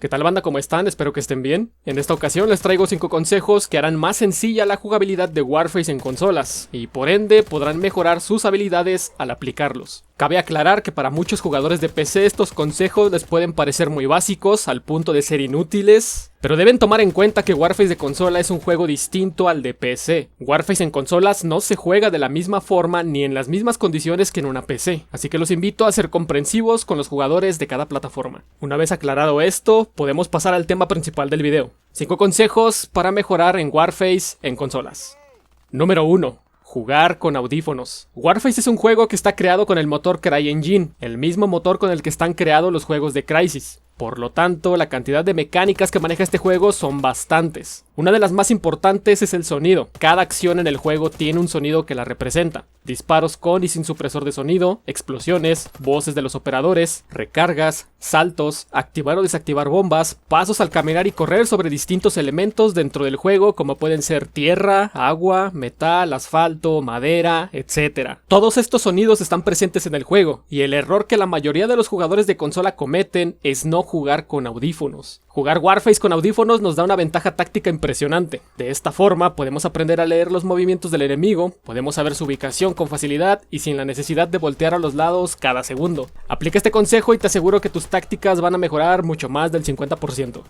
¿Qué tal, banda? ¿Cómo están? Espero que estén bien. En esta ocasión les traigo 5 consejos que harán más sencilla la jugabilidad de Warface en consolas, y por ende podrán mejorar sus habilidades al aplicarlos. Cabe aclarar que para muchos jugadores de PC estos consejos les pueden parecer muy básicos al punto de ser inútiles, pero deben tomar en cuenta que Warface de consola es un juego distinto al de PC. Warface en consolas no se juega de la misma forma ni en las mismas condiciones que en una PC, así que los invito a ser comprensivos con los jugadores de cada plataforma. Una vez aclarado esto, podemos pasar al tema principal del video. 5 consejos para mejorar en Warface en consolas. Número 1. Jugar con audífonos. Warface es un juego que está creado con el motor CryEngine, el mismo motor con el que están creados los juegos de Crysis. Por lo tanto, la cantidad de mecánicas que maneja este juego son bastantes. Una de las más importantes es el sonido. Cada acción en el juego tiene un sonido que la representa. Disparos con y sin supresor de sonido, explosiones, voces de los operadores, recargas, saltos, activar o desactivar bombas, pasos al caminar y correr sobre distintos elementos dentro del juego como pueden ser tierra, agua, metal, asfalto, madera, etc. Todos estos sonidos están presentes en el juego, y el error que la mayoría de los jugadores de consola cometen es no jugar con audífonos. Jugar Warface con audífonos nos da una ventaja táctica impresionante. De esta forma podemos aprender a leer los movimientos del enemigo, podemos saber su ubicación con facilidad y sin la necesidad de voltear a los lados cada segundo. Aplica este consejo y te aseguro que tus tácticas van a mejorar mucho más del 50%.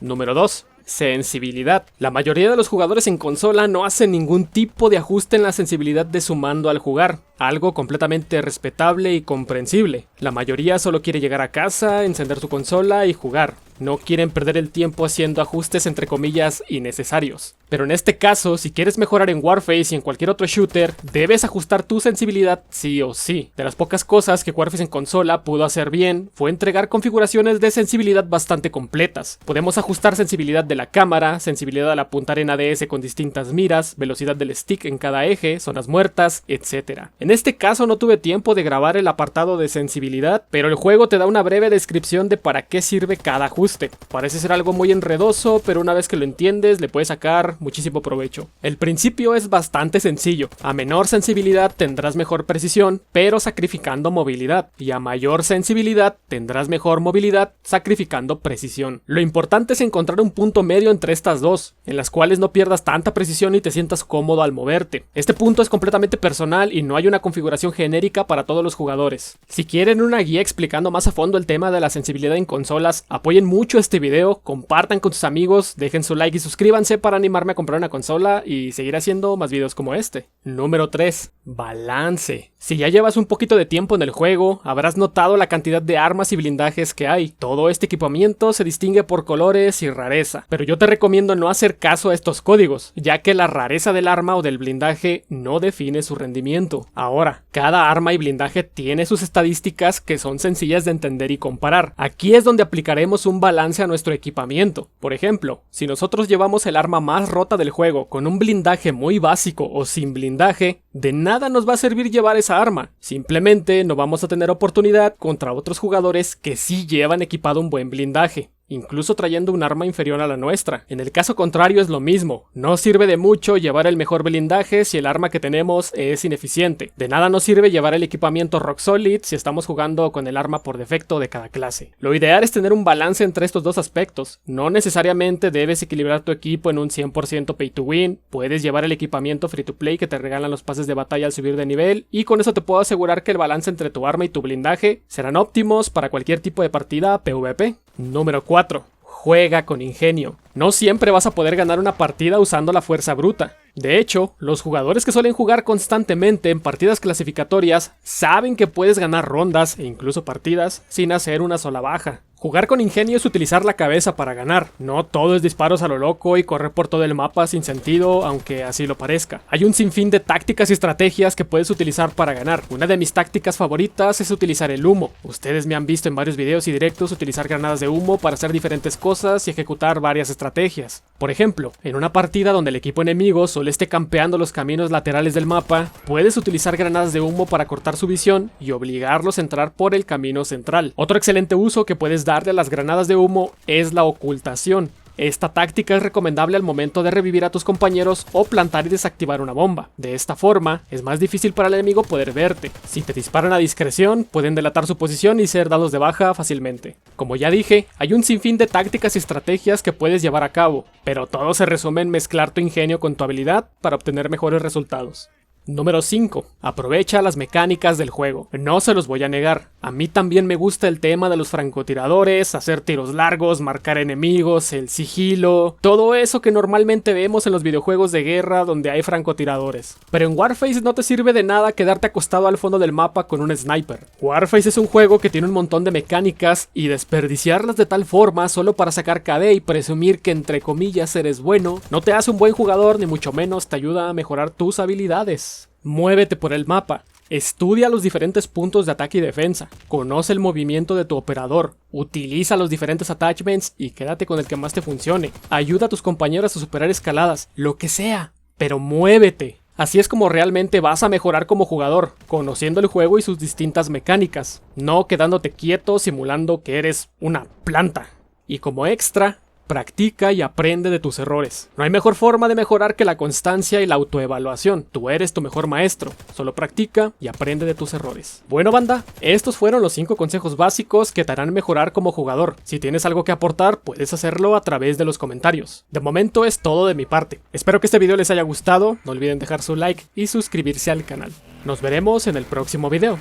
Número 2. Sensibilidad. La mayoría de los jugadores en consola no hacen ningún tipo de ajuste en la sensibilidad de su mando al jugar, algo completamente respetable y comprensible. La mayoría solo quiere llegar a casa, encender su consola y jugar. No quieren perder el tiempo haciendo ajustes entre comillas innecesarios. Pero en este caso, si quieres mejorar en Warface y en cualquier otro shooter, debes ajustar tu sensibilidad sí o sí. De las pocas cosas que Warface en consola pudo hacer bien, fue entregar configuraciones de sensibilidad bastante completas. Podemos ajustar sensibilidad de la cámara, sensibilidad al apuntar en ADS con distintas miras, velocidad del stick en cada eje, zonas muertas, etc. En este caso no tuve tiempo de grabar el apartado de sensibilidad, pero el juego te da una breve descripción de para qué sirve cada ajuste. Parece ser algo muy enredoso, pero una vez que lo entiendes le puedes sacar muchísimo provecho. El principio es bastante sencillo. A menor sensibilidad tendrás mejor precisión, pero sacrificando movilidad, y a mayor sensibilidad tendrás mejor movilidad, sacrificando precisión. Lo importante es encontrar un punto medio entre estas dos, en las cuales no pierdas tanta precisión y te sientas cómodo al moverte. Este punto es completamente personal y no hay una configuración genérica para todos los jugadores. Si quieren una guía explicando más a fondo el tema de la sensibilidad en consolas, apoyen mucho este video, compartan con sus amigos, dejen su like y suscríbanse para animarme a comprar una consola y seguir haciendo más videos como este. Número 3. Balance. Si ya llevas un poquito de tiempo en el juego, habrás notado la cantidad de armas y blindajes que hay. Todo este equipamiento se distingue por colores y rareza, pero yo te recomiendo no hacer caso a estos códigos, ya que la rareza del arma o del blindaje no define su rendimiento. Ahora, cada arma y blindaje tiene sus estadísticas que son sencillas de entender y comparar. Aquí es donde aplicaremos un balance a nuestro equipamiento. Por ejemplo, si nosotros llevamos el arma más rota del juego con un blindaje muy básico o sin blindaje, de nada nos va a servir llevar esa arma. Simplemente no vamos a tener oportunidad contra otros jugadores que sí llevan equipado un buen blindaje, incluso trayendo un arma inferior a la nuestra. En el caso contrario es lo mismo, no sirve de mucho llevar el mejor blindaje si el arma que tenemos es ineficiente. De nada nos sirve llevar el equipamiento rock solid si estamos jugando con el arma por defecto de cada clase. Lo ideal es tener un balance entre estos dos aspectos. No necesariamente debes equilibrar tu equipo en un 100% pay to win, puedes llevar el equipamiento free to play que te regalan los pases de batalla al subir de nivel, y con eso te puedo asegurar que el balance entre tu arma y tu blindaje serán óptimos para cualquier tipo de partida PvP. Número 4. Juega con ingenio. No siempre vas a poder ganar una partida usando la fuerza bruta. De hecho, los jugadores que suelen jugar constantemente en partidas clasificatorias saben que puedes ganar rondas e incluso partidas sin hacer una sola baja. Jugar con ingenio es utilizar la cabeza para ganar. No todo es disparos a lo loco y correr por todo el mapa sin sentido, aunque así lo parezca. Hay un sinfín de tácticas y estrategias que puedes utilizar para ganar. Una de mis tácticas favoritas es utilizar el humo. Ustedes me han visto en varios videos y directos utilizar granadas de humo para hacer diferentes cosas y ejecutar varias estrategias. Por ejemplo, en una partida donde el equipo enemigo solo esté campeando los caminos laterales del mapa, puedes utilizar granadas de humo para cortar su visión y obligarlos a entrar por el camino central. Otro excelente uso que puedes darle a las granadas de humo es la ocultación. Esta táctica es recomendable al momento de revivir a tus compañeros o plantar y desactivar una bomba. De esta forma, es más difícil para el enemigo poder verte. Si te disparan a discreción, pueden delatar su posición y ser dados de baja fácilmente. Como ya dije, hay un sinfín de tácticas y estrategias que puedes llevar a cabo, pero todo se resume en mezclar tu ingenio con tu habilidad para obtener mejores resultados. Número 5. Aprovecha las mecánicas del juego. No se los voy a negar, a mí también me gusta el tema de los francotiradores, hacer tiros largos, marcar enemigos, el sigilo, todo eso que normalmente vemos en los videojuegos de guerra donde hay francotiradores. Pero en Warface no te sirve de nada quedarte acostado al fondo del mapa con un sniper. Warface es un juego que tiene un montón de mecánicas y desperdiciarlas de tal forma solo para sacar KD y presumir que entre comillas eres bueno, no te hace un buen jugador ni mucho menos te ayuda a mejorar tus habilidades. Muévete por el mapa, estudia los diferentes puntos de ataque y defensa, conoce el movimiento de tu operador, utiliza los diferentes attachments y quédate con el que más te funcione. Ayuda a tus compañeros a superar escaladas, lo que sea, pero muévete. Así es como realmente vas a mejorar como jugador, conociendo el juego y sus distintas mecánicas, no quedándote quieto simulando que eres una planta. Y como extra, practica y aprende de tus errores. No hay mejor forma de mejorar que la constancia y la autoevaluación. Tú eres tu mejor maestro. Solo practica y aprende de tus errores. Bueno, banda, estos fueron los 5 consejos básicos que te harán mejorar como jugador. Si tienes algo que aportar, puedes hacerlo a través de los comentarios. De momento es todo de mi parte. Espero que este video les haya gustado. No olviden dejar su like y suscribirse al canal. Nos veremos en el próximo video.